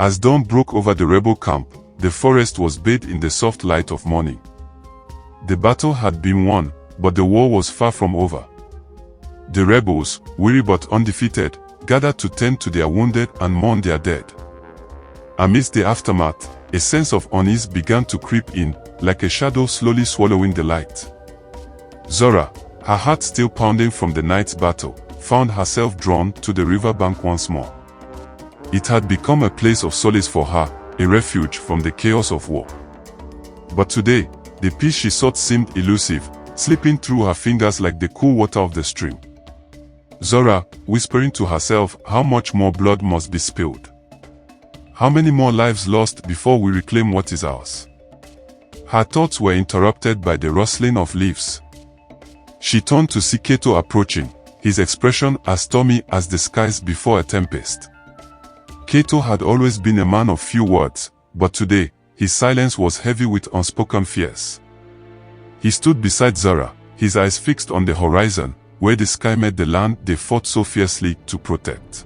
As dawn broke over the rebel camp, the forest was bathed in the soft light of morning. The battle had been won, but the war was far from over. The rebels, weary but undefeated, gathered to tend to their wounded and mourn their dead. Amidst the aftermath, a sense of unease began to creep in, like a shadow slowly swallowing the light. Zora, her heart still pounding from the night's battle, found herself drawn to the riverbank once more. It had become a place of solace for her, a refuge from the chaos of war. But today, the peace she sought seemed elusive, slipping through her fingers like the cool water of the stream. Zora, whispering to herself, how much more blood must be spilled? How many more lives lost before we reclaim what is ours? Her thoughts were interrupted by the rustling of leaves. She turned to see Keto approaching, his expression as stormy as the skies before a tempest. Keto had always been a man of few words, but today, his silence was heavy with unspoken fears. He stood beside Zora, his eyes fixed on the horizon, where the sky met the land they fought so fiercely to protect.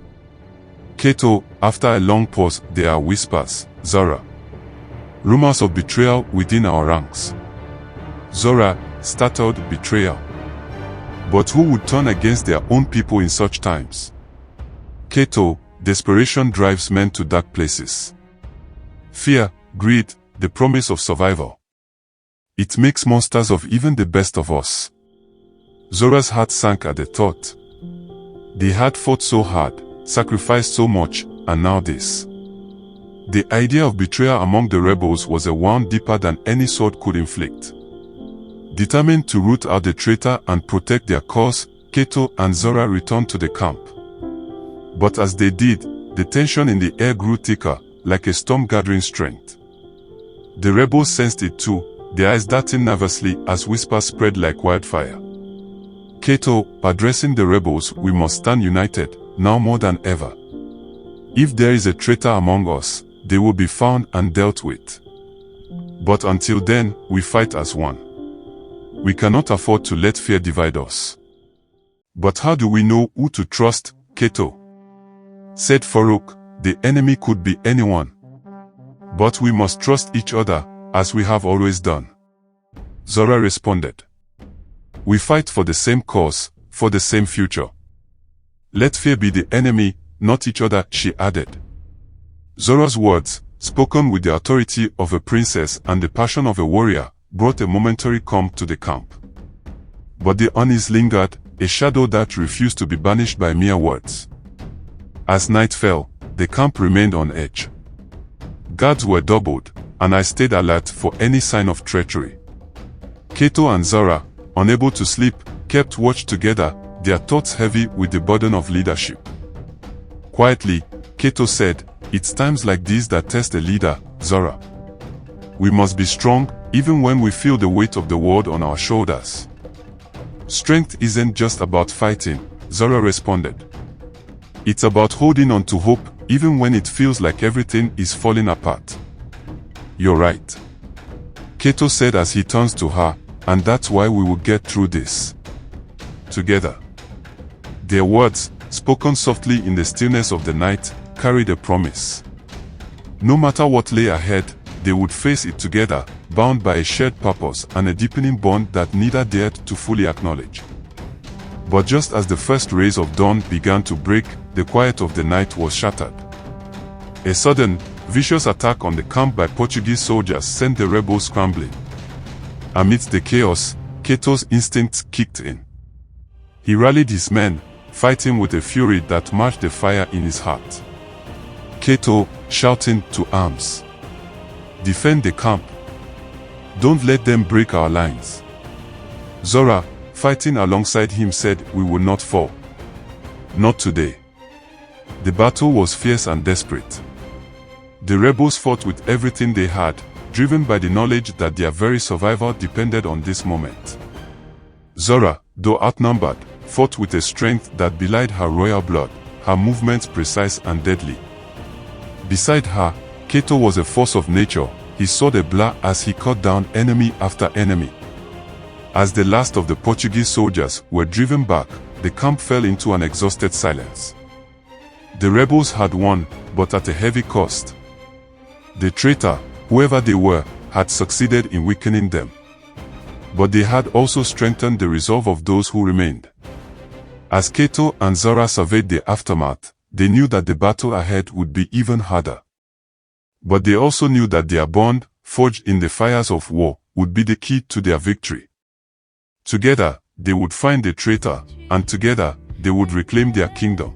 Keto, after a long pause, there are whispers, Zora. Rumors of betrayal within our ranks. Zora, startled, betrayal. But who would turn against their own people in such times? Keto, desperation drives men to dark places. Fear, greed, the promise of survival. It makes monsters of even the best of us. Zora's heart sank at the thought. They had fought so hard, sacrificed so much, and now this. The idea of betrayal among the rebels was a wound deeper than any sword could inflict. Determined to root out the traitor and protect their cause, Keto and Zora returned to the camp. But as they did, the tension in the air grew thicker, like a storm gathering strength. The rebels sensed it too, their eyes darting nervously as whispers spread like wildfire. Keto, addressing the rebels, we must stand united, now more than ever. If there is a traitor among us, they will be found and dealt with. But until then, we fight as one. We cannot afford to let fear divide us. But how do we know who to trust, Keto? Said Farouk, the enemy could be anyone. But we must trust each other, as we have always done. Zora responded. We fight for the same cause, for the same future. Let fear be the enemy, not each other, she added. Zora's words, spoken with the authority of a princess and the passion of a warrior, brought a momentary calm to the camp. But the unease lingered, a shadow that refused to be banished by mere words. As night fell, the camp remained on edge. Guards were doubled, and I stayed alert for any sign of treachery. Keto and Zora, unable to sleep, kept watch together, their thoughts heavy with the burden of leadership. Quietly, Keto said, it's times like these that test a leader, Zora. We must be strong, even when we feel the weight of the world on our shoulders. Strength isn't just about fighting, Zora responded. It's about holding on to hope, even when it feels like everything is falling apart. You're right. Keto said as he turns to her, and that's why we will get through this. Together. Their words, spoken softly in the stillness of the night, carried a promise. No matter what lay ahead, they would face it together, bound by a shared purpose and a deepening bond that neither dared to fully acknowledge. But just as the first rays of dawn began to break, the quiet of the night was shattered. A sudden, vicious attack on the camp by Portuguese soldiers sent the rebels scrambling. Amidst the chaos, Keto's instincts kicked in. He rallied his men, fighting with a fury that matched the fire in his heart. Keto, shouting, to arms. Defend the camp. Don't let them break our lines. Zora, fighting alongside him, said, we will not fall. Not today. The battle was fierce and desperate. The rebels fought with everything they had, driven by the knowledge that their very survival depended on this moment. Zora, though outnumbered, fought with a strength that belied her royal blood, her movements precise and deadly. Beside her, Keto was a force of nature. He saw the blur as he cut down enemy after enemy. As the last of the Portuguese soldiers were driven back, the camp fell into an exhausted silence. The rebels had won, but at a heavy cost. The traitor, whoever they were, had succeeded in weakening them. But they had also strengthened the resolve of those who remained. As Cato and Zora surveyed the aftermath, they knew that the battle ahead would be even harder. But they also knew that their bond, forged in the fires of war, would be the key to their victory. Together, they would find the traitor, and together, they would reclaim their kingdom.